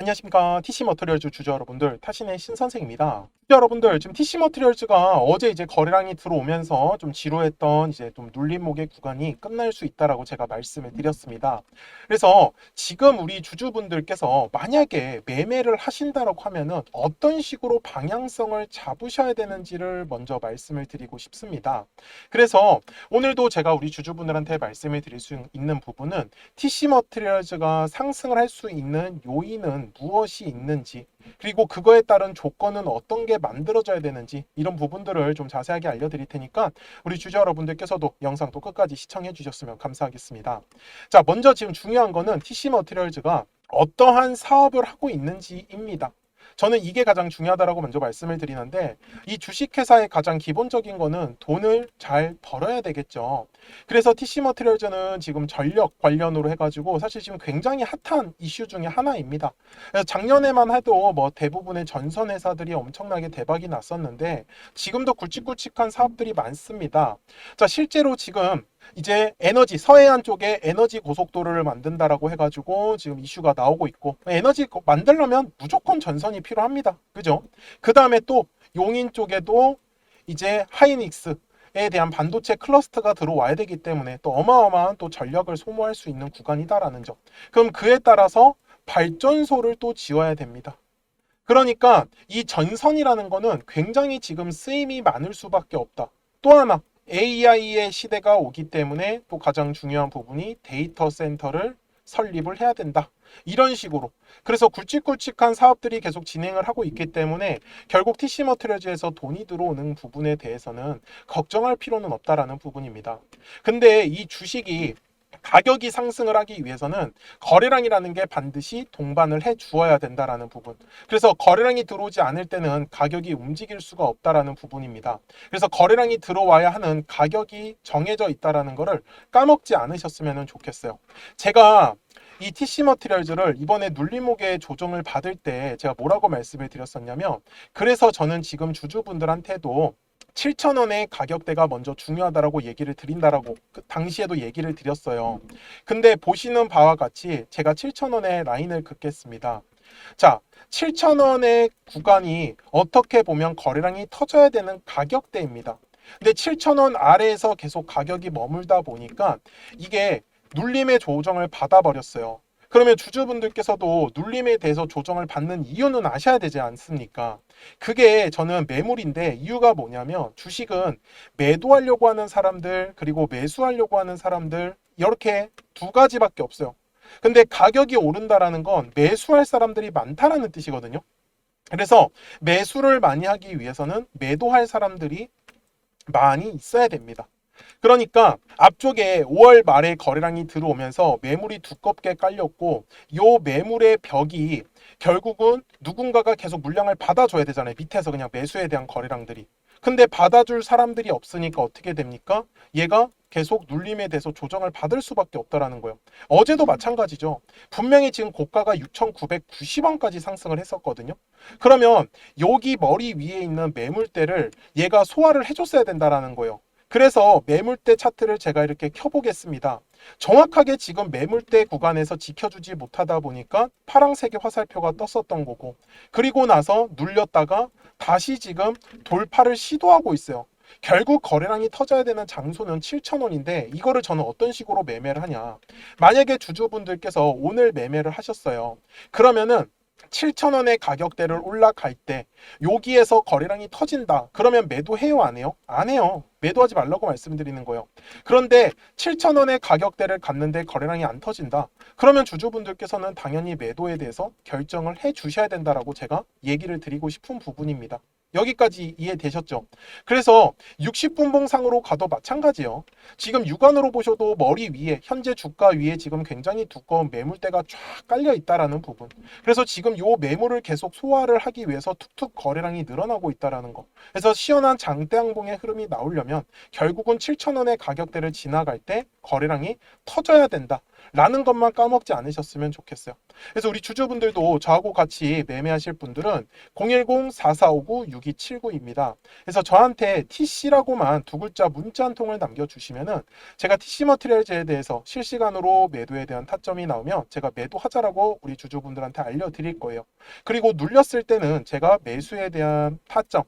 안녕하십니까. TC머티리얼즈 주주 여러분들, 타신의 신선생입니다. 주주 여러분들, 지금 TC머티리얼즈가 어제 이제 거래량이 들어오면서 좀 지루했던 이제 좀 눌림목의 구간이 끝날 수 있다라고 제가 말씀을 드렸습니다. 그래서 지금 우리 주주분들께서 만약에 매매를 하신다라고 하면은 어떤 식으로 방향성을 잡으셔야 되는지를 먼저 말씀을 드리고 싶습니다. 그래서 오늘도 제가 우리 주주분들한테 말씀을 드릴 수 있는 부분은 TC머티리얼즈가 상승을 할 수 있는 요인은 무엇이 있는지, 그리고 그거에 따른 조건은 어떤 게 만들어져야 되는지, 이런 부분들을 좀 자세하게 알려드릴 테니까 우리 주주 여러분들께서도 영상도 끝까지 시청해 주셨으면 감사하겠습니다. 자, 먼저 지금 중요한 거는 TC머티리얼즈가 어떠한 사업을 하고 있는지입니다. 저는 이게 가장 중요하다라고 먼저 말씀을 드리는데, 이 주식회사의 가장 기본적인 거는 돈을 잘 벌어야 되겠죠. 그래서 TC머티리얼즈는 지금 전력 관련으로 해가지고 사실 지금 굉장히 핫한 이슈 중에 하나입니다. 그래서 작년에만 해도 뭐 대부분의 전선 회사들이 엄청나게 대박이 났었는데 지금도 굵직굵직한 사업들이 많습니다. 자, 실제로 지금 이제 에너지 서해안 쪽에 에너지 고속도로를 만든다라고 해가지고 지금 이슈가 나오고 있고, 에너지 만들려면 무조건 전선이 필요합니다. 그죠? 그 다음에 또 용인 쪽에도 이제 하이닉스에 대한 반도체 클러스터가 들어와야 되기 때문에 또 어마어마한 또 전력을 소모할 수 있는 구간이다라는 점. 그럼 그에 따라서 발전소를 또 지어야 됩니다. 그러니까 이 전선이라는 거는 굉장히 지금 쓰임이 많을 수밖에 없다. 또 하나, AI의 시대가 오기 때문에 또 가장 중요한 부분이 데이터 센터를 설립을 해야 된다. 이런 식으로. 그래서 굵직굵직한 사업들이 계속 진행을 하고 있기 때문에 결국 TC머티리얼즈에서 돈이 들어오는 부분에 대해서는 걱정할 필요는 없다라는 부분입니다. 근데 이 주식이 가격이 상승을 하기 위해서는 거래량이라는 게 반드시 동반을 해 주어야 된다라는 부분. 그래서 거래량이 들어오지 않을 때는 가격이 움직일 수가 없다라는 부분입니다. 그래서 거래량이 들어와야 하는 가격이 정해져 있다라는 거를 까먹지 않으셨으면 좋겠어요. 제가 이 TC머티리얼즈를 이번에 눌림목의 조정을 받을 때 제가 뭐라고 말씀을 드렸었냐면, 그래서 저는 지금 주주분들한테도 7,000원의 가격대가 먼저 중요하다라고 얘기를 드린다라고 그 당시에도 얘기를 드렸어요. 근데 보시는 바와 같이 제가 7,000원의 라인을 긋겠습니다. 자, 7,000원의 구간이 어떻게 보면 거래량이 터져야 되는 가격대입니다. 근데 7,000원 아래에서 계속 가격이 머물다 보니까 이게 눌림의 조정을 받아버렸어요. 그러면 주주분들께서도 눌림에 대해서 조정을 받는 이유는 아셔야 되지 않습니까? 그게 저는 매물인데, 이유가 뭐냐면 주식은 매도하려고 하는 사람들 그리고 매수하려고 하는 사람들, 이렇게 두 가지밖에 없어요. 근데 가격이 오른다라는 건 매수할 사람들이 많다라는 뜻이거든요. 그래서 매수를 많이 하기 위해서는 매도할 사람들이 많이 있어야 됩니다. 그러니까 앞쪽에 5월 말에 거래량이 들어오면서 매물이 두껍게 깔렸고, 요 매물의 벽이 결국은 누군가가 계속 물량을 받아줘야 되잖아요. 밑에서 그냥 매수에 대한 거래량들이. 근데 받아줄 사람들이 없으니까 어떻게 됩니까? 얘가 계속 눌림에 대해서 조정을 받을 수밖에 없다라는 거예요. 어제도 마찬가지죠. 분명히 지금 고가가 6,990원까지 상승을 했었거든요. 그러면 여기 머리 위에 있는 매물대를 얘가 소화를 해줬어야 된다라는 거예요. 그래서 매물대 차트를 제가 이렇게 켜보겠습니다. 정확하게 지금 매물대 구간에서 지켜주지 못하다 보니까 파란색의 화살표가 떴었던 거고, 그리고 나서 눌렸다가 다시 지금 돌파를 시도하고 있어요. 결국 거래량이 터져야 되는 장소는 7,000원인데 이거를 저는 어떤 식으로 매매를 하냐. 만약에 주주분들께서 오늘 매매를 하셨어요. 그러면은 7,000원의 가격대를 올라갈 때 여기에서 거래량이 터진다. 그러면 매도해요, 안 해요? 안 해요. 매도하지 말라고 말씀드리는 거예요. 그런데 7,000원의 가격대를 갔는데 거래량이 안 터진다. 그러면 주주분들께서는 당연히 매도에 대해서 결정을 해 주셔야 된다라고 제가 얘기를 드리고 싶은 부분입니다. 여기까지 이해되셨죠? 그래서 60분봉상으로 가도 마찬가지예요. 지금 육안으로 보셔도 머리 위에, 현재 주가 위에 지금 굉장히 두꺼운 매물대가 쫙 깔려 있다라는 부분. 그래서 지금 요 매물을 계속 소화를 하기 위해서 툭툭 거래량이 늘어나고 있다라는 거. 그래서 시원한 장대양봉의 흐름이 나오려면 결국은 7,000원의 가격대를 지나갈 때 거래량이 터져야 된다 라는 것만 까먹지 않으셨으면 좋겠어요. 그래서 우리 주주분들도 저하고 같이 매매하실 분들은 010-4459-6279입니다. 그래서 저한테 TC라고만 두 글자 문자 한 통을 남겨주시면은 제가 TC 머티리얼즈에 대해서 실시간으로 매도에 대한 타점이 나오면 제가 매도하자라고 우리 주주분들한테 알려드릴 거예요. 그리고 눌렸을 때는 제가 매수에 대한 타점을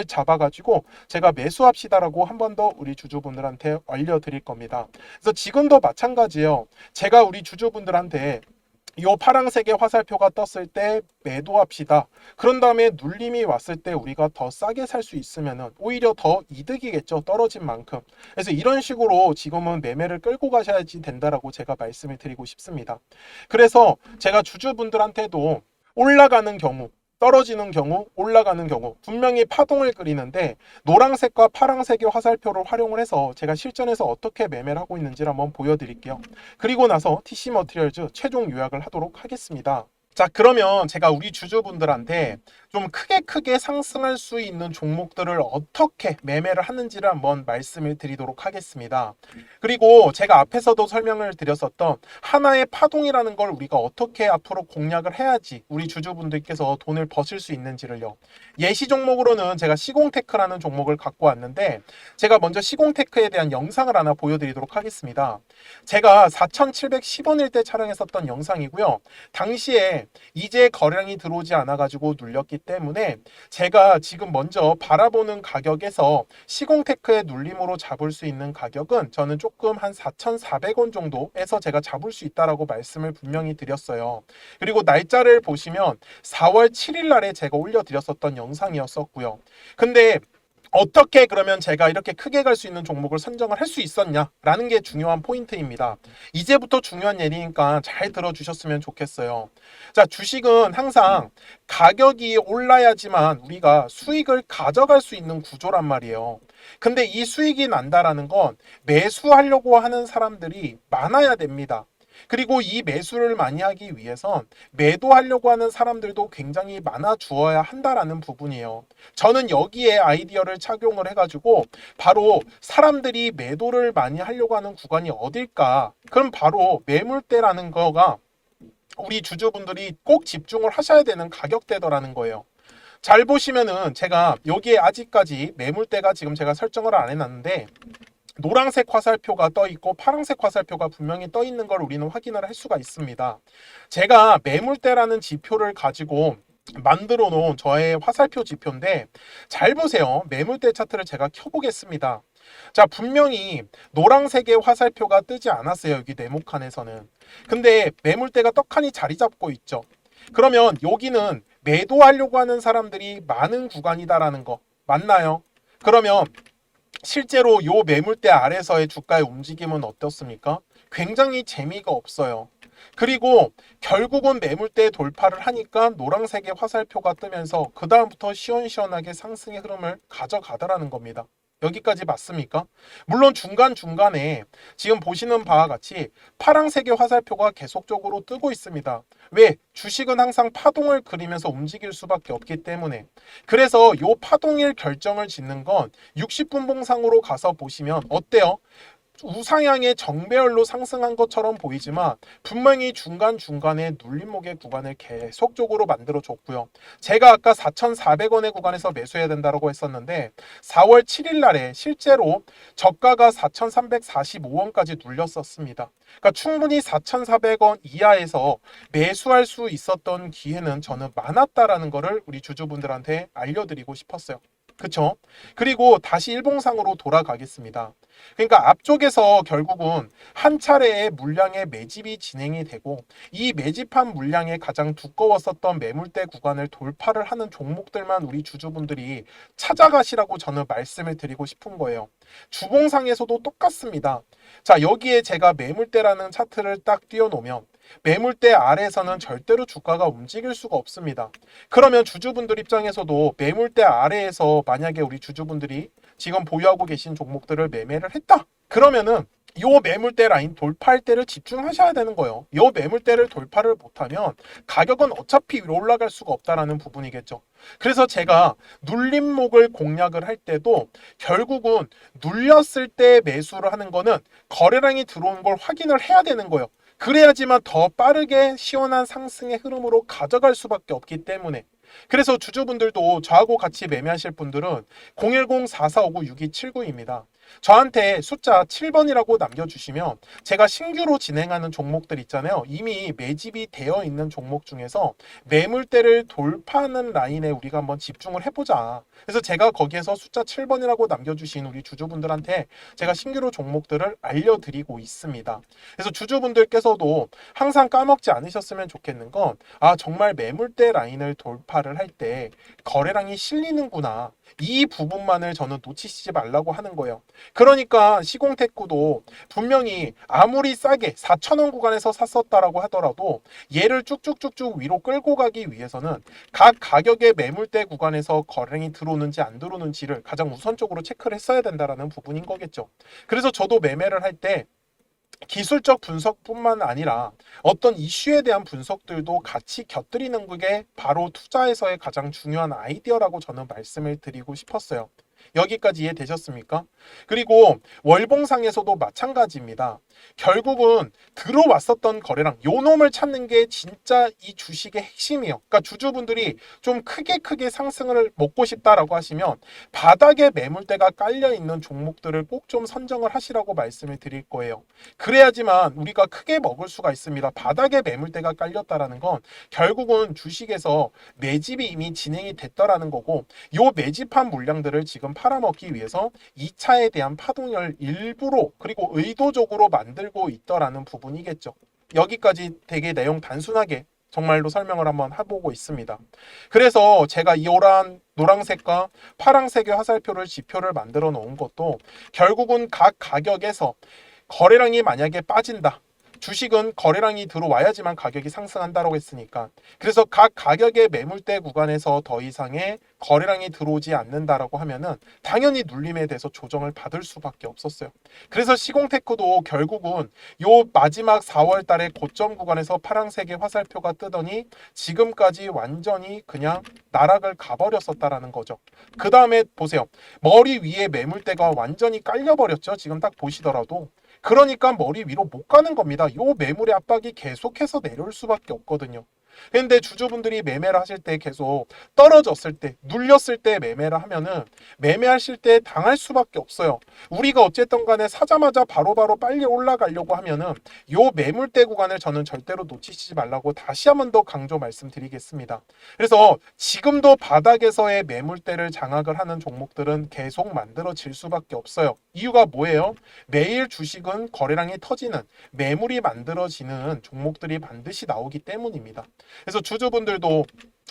잡아가지고 제가 매수합시다라고 한 번 더 우리 주주분들한테 알려드릴 겁니다. 그래서 지금도 마찬가지예요. 제가 우리 주주분들한테 이 파란색의 화살표가 떴을 때 매도합시다. 그런 다음에 눌림이 왔을 때 우리가 더 싸게 살 수 있으면 오히려 더 이득이겠죠. 떨어진 만큼. 그래서 이런 식으로 지금은 매매를 끌고 가셔야지 된다라고 제가 말씀을 드리고 싶습니다. 그래서 제가 주주분들한테도 올라가는 경우, 떨어지는 경우, 올라가는 경우 분명히 파동을 그리는데 노란색과 파란색의 화살표를 활용을 해서 제가 실전에서 어떻게 매매를 하고 있는지를 한번 보여드릴게요. 그리고 나서 TC 머티리얼즈 최종 요약을 하도록 하겠습니다. 자, 그러면 제가 우리 주주분들한테 좀 크게 상승할 수 있는 종목들을 어떻게 매매를 하는지를 한번 말씀을 드리도록 하겠습니다. 그리고 제가 앞에서도 설명을 드렸었던 하나의 파동이라는 걸 우리가 어떻게 앞으로 공략을 해야지 우리 주주분들께서 돈을 버실 수 있는지를요. 예시 종목으로는 제가 시공테크라는 종목을 갖고 왔는데 제가 먼저 시공테크에 대한 영상을 하나 보여드리도록 하겠습니다. 제가 4,710원일 때 촬영했었던 영상이고요. 당시에 이제 거래량이 들어오지 않아 가지고 눌렸기 때문에 제가 지금 먼저 바라보는 가격에서 시공테크의 눌림으로 잡을 수 있는 가격은 저는 조금 한 4,400원 정도에서 제가 잡을 수 있다라고 말씀을 분명히 드렸어요. 그리고 날짜를 보시면 4월 7일 날에 제가 올려드렸었던 영상이었었고요. 근데 어떻게 그러면 제가 이렇게 크게 갈 수 있는 종목을 선정을 할 수 있었냐라는 게 중요한 포인트입니다. 이제부터 중요한 예리니까 잘 들어주셨으면 좋겠어요. 자, 주식은 항상 가격이 올라야지만 우리가 수익을 가져갈 수 있는 구조란 말이에요. 근데 이 수익이 난다라는 건 매수하려고 하는 사람들이 많아야 됩니다. 그리고 이 매수를 많이 하기 위해선 매도하려고 하는 사람들도 굉장히 많아 주어야 한다라는 부분이에요. 저는 여기에 아이디어를 착용을 해가지고 바로 사람들이 매도를 많이 하려고 하는 구간이 어딜까? 그럼 바로 매물대라는 거가 우리 주주분들이 꼭 집중을 하셔야 되는 가격대더라는 거예요. 잘 보시면은 제가 여기에 아직까지 매물대가 지금 제가 설정을 안 해놨는데 노란색 화살표가 떠 있고 파란색 화살표가 분명히 떠 있는 걸 우리는 확인을 할 수가 있습니다. 제가 매물대라는 지표를 가지고 만들어 놓은 저의 화살표 지표인데 잘 보세요. 매물대 차트를 제가 켜보겠습니다. 자, 분명히 노란색의 화살표가 뜨지 않았어요. 여기 네모칸에서는. 근데 매물대가 떡하니 자리 잡고 있죠. 그러면 여기는 매도하려고 하는 사람들이 많은 구간이다라는 거 맞나요? 그러면 실제로 요 매물대 아래서의 주가의 움직임은 어떻습니까? 굉장히 재미가 없어요. 그리고 결국은 매물대 돌파를 하니까 노란색의 화살표가 뜨면서 그 다음부터 시원시원하게 상승의 흐름을 가져가더라는 겁니다. 여기까지 맞습니까? 물론 중간중간에 지금 보시는 바와 같이 파란색의 화살표가 계속적으로 뜨고 있습니다. 왜? 주식은 항상 파동을 그리면서 움직일 수밖에 없기 때문에. 그래서 요 파동일 결정을 짓는 건 60분 봉상으로 가서 보시면 어때요? 우상향의 정배열로 상승한 것처럼 보이지만 분명히 중간중간에 눌림목의 구간을 계속적으로 만들어줬고요. 제가 아까 4,400원의 구간에서 매수해야 된다고 했었는데 4월 7일 날에 실제로 저가가 4,345원까지 눌렸었습니다. 그러니까 충분히 4,400원 이하에서 매수할 수 있었던 기회는 저는 많았다라는 거를 우리 주주분들한테 알려드리고 싶었어요. 그쵸? 그리고 다시 일봉상으로 돌아가겠습니다. 그러니까 앞쪽에서 결국은 한 차례의 물량의 매집이 진행이 되고 이 매집한 물량의 가장 두꺼웠었던 매물대 구간을 돌파를 하는 종목들만 우리 주주분들이 찾아가시라고 저는 말씀을 드리고 싶은 거예요. 주봉상에서도 똑같습니다. 자, 여기에 제가 매물대라는 차트를 딱 띄워놓으면 매물대 아래에서는 절대로 주가가 움직일 수가 없습니다. 그러면 주주분들 입장에서도 매물대 아래에서 만약에 우리 주주분들이 지금 보유하고 계신 종목들을 매매를 했다. 그러면은 요 매물대 라인 돌파할 때를 집중하셔야 되는 거예요. 요 매물대를 돌파를 못하면 가격은 어차피 위로 올라갈 수가 없다라는 부분이겠죠. 그래서 제가 눌림목을 공략을 할 때도 결국은 눌렸을 때 매수를 하는 거는 거래량이 들어온 걸 확인을 해야 되는 거예요. 그래야지만 더 빠르게 시원한 상승의 흐름으로 가져갈 수밖에 없기 때문에. 그래서 주주분들도 저하고 같이 매매하실 분들은 010-4459-6279입니다. 저한테 숫자 7번이라고 남겨주시면 제가 신규로 진행하는 종목들 있잖아요. 이미 매집이 되어 있는 종목 중에서 매물대를 돌파하는 라인에 우리가 한번 집중을 해보자. 그래서 제가 거기에서 숫자 7번이라고 남겨주신 우리 주주분들한테 제가 신규로 종목들을 알려드리고 있습니다. 그래서 주주분들께서도 항상 까먹지 않으셨으면 좋겠는 건 정말 매물대 라인을 돌파를 할 때 거래량이 실리는구나. 이 부분만을 저는 놓치시지 말라고 하는 거예요. 그러니까 시공테크도 분명히 아무리 싸게 4,000원 구간에서 샀었다라고 하더라도 얘를 쭉쭉쭉쭉 위로 끌고 가기 위해서는 각 가격의 매물대 구간에서 거래량이 들어오는지 안 들어오는지를 가장 우선적으로 체크를 했어야 된다라는 부분인 거겠죠. 그래서 저도 매매를 할 때 기술적 분석뿐만 아니라 어떤 이슈에 대한 분석들도 같이 곁들이는 게 바로 투자에서의 가장 중요한 아이디어라고 저는 말씀을 드리고 싶었어요. 여기까지 이해되셨습니까? 그리고 월봉상에서도 마찬가지입니다. 결국은 들어왔었던 거래량, 요 놈을 찾는 게 진짜 이 주식의 핵심이에요. 그러니까 주주분들이 좀 크게 상승을 먹고 싶다라고 하시면 바닥에 매물대가 깔려 있는 종목들을 꼭 좀 선정을 하시라고 말씀을 드릴 거예요. 그래야지만 우리가 크게 먹을 수가 있습니다. 바닥에 매물대가 깔렸다라는 건 결국은 주식에서 매집이 이미 진행이 됐더라는 거고, 요 매집한 물량들을 지금 팔아먹기 위해서 2차에 대한 파동을 일부러 그리고 의도적으로 만들고 있더라는 부분이겠죠. 여기까지 되게 내용 단순하게 정말로 설명을 한번 해보고 있습니다. 그래서 제가 이 노란색과 파란색의 화살표를 지표를 만들어 놓은 것도 결국은 각 가격에서 거래량이 만약에 빠진다. 주식은 거래량이 들어와야지만 가격이 상승한다고 했으니까. 그래서 각 가격의 매물대 구간에서 더 이상의 거래량이 들어오지 않는다라고 하면은 당연히 눌림에 대해서 조정을 받을 수밖에 없었어요. 그래서 시공테크도 결국은 요 마지막 4월 달에 고점 구간에서 파란색의 화살표가 뜨더니 지금까지 완전히 그냥 나락을 가버렸었다라는 거죠. 그 다음에 보세요. 머리 위에 매물대가 완전히 깔려버렸죠. 지금 딱 보시더라도. 그러니까 머리 위로 못 가는 겁니다. 요 매물의 압박이 계속해서 내려올 수밖에 없거든요. 근데 주주분들이 매매를 하실 때 계속 떨어졌을 때, 눌렸을 때 매매를 하면은 매매하실 때 당할 수밖에 없어요. 우리가 어쨌든 간에 사자마자 바로바로 빨리 올라가려고 하면은 요 매물대 구간을 저는 절대로 놓치시지 말라고 다시 한번 더 강조 말씀드리겠습니다. 그래서 지금도 바닥에서의 매물대를 장악을 하는 종목들은 계속 만들어질 수밖에 없어요. 이유가 뭐예요? 매일 주식은 거래량이 터지는 매물이 만들어지는 종목들이 반드시 나오기 때문입니다. 그래서 주주분들도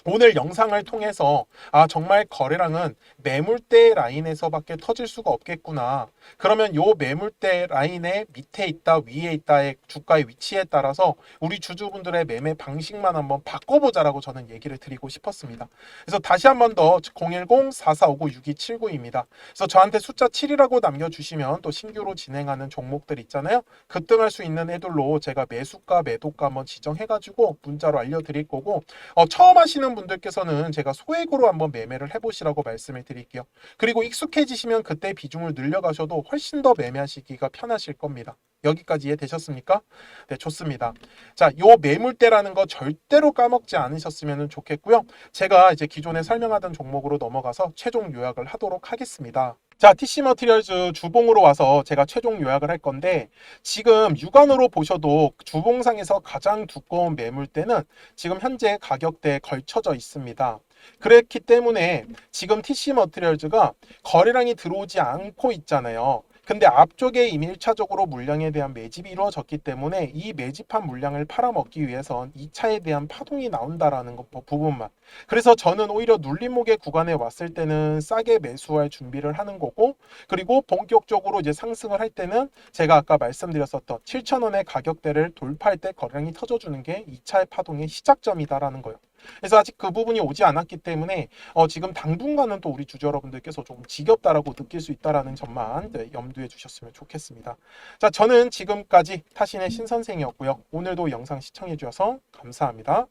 오늘 영상을 통해서 정말 거래량은 매물대 라인에서밖에 터질 수가 없겠구나. 그러면 요 매물대 라인의 밑에 있다 위에 있다의 주가의 위치에 따라서 우리 주주분들의 매매 방식만 한번 바꿔보자라고 저는 얘기를 드리고 싶었습니다. 그래서 다시 한번 더 010-4459-6279입니다. 그래서 저한테 숫자 7이라고 남겨주시면 또 신규로 진행하는 종목들 있잖아요. 급등할 수 있는 애들로 제가 매수가 매도가 한번 지정해가지고 문자로 알려드릴 거고, 처음 하시는 분들께서는 제가 소액으로 한번 매매를 해보시라고 말씀을 드릴게요. 그리고 익숙해지시면 그때 비중을 늘려가셔도 훨씬 더 매매하시기가 편하실 겁니다. 여기까지 이해되셨습니까? 네, 좋습니다. 자, 요 매물대라는 거 절대로 까먹지 않으셨으면 좋겠고요. 제가 이제 기존에 설명하던 종목으로 넘어가서 최종 요약을 하도록 하겠습니다. 자, TC 머티리얼즈 주봉으로 와서 제가 최종 요약을 할 건데, 지금 육안으로 보셔도 주봉상에서 가장 두꺼운 매물대는 지금 현재 가격대에 걸쳐져 있습니다. 그렇기 때문에 지금 TC 머티리얼즈가 거래량이 들어오지 않고 있잖아요. 근데 앞쪽에 이미 1차적으로 물량에 대한 매집이 이루어졌기 때문에 이 매집한 물량을 팔아먹기 위해선 2차에 대한 파동이 나온다라는 것 부분만. 그래서 저는 오히려 눌림목의 구간에 왔을 때는 싸게 매수할 준비를 하는 거고, 그리고 본격적으로 이제 상승을 할 때는 제가 아까 말씀드렸었던 7,000원의 가격대를 돌파할 때 거래량이 터져주는 게 2차의 파동의 시작점이다라는 거예요. 그래서 아직 그 부분이 오지 않았기 때문에 지금 당분간은 또 우리 주주 여러분들께서 조금 지겹다라고 느낄 수 있다라는 점만 네, 염두에 주셨으면 좋겠습니다. 자, 저는 지금까지 타신의 신선생이었고요. 오늘도 영상 시청해 주셔서 감사합니다.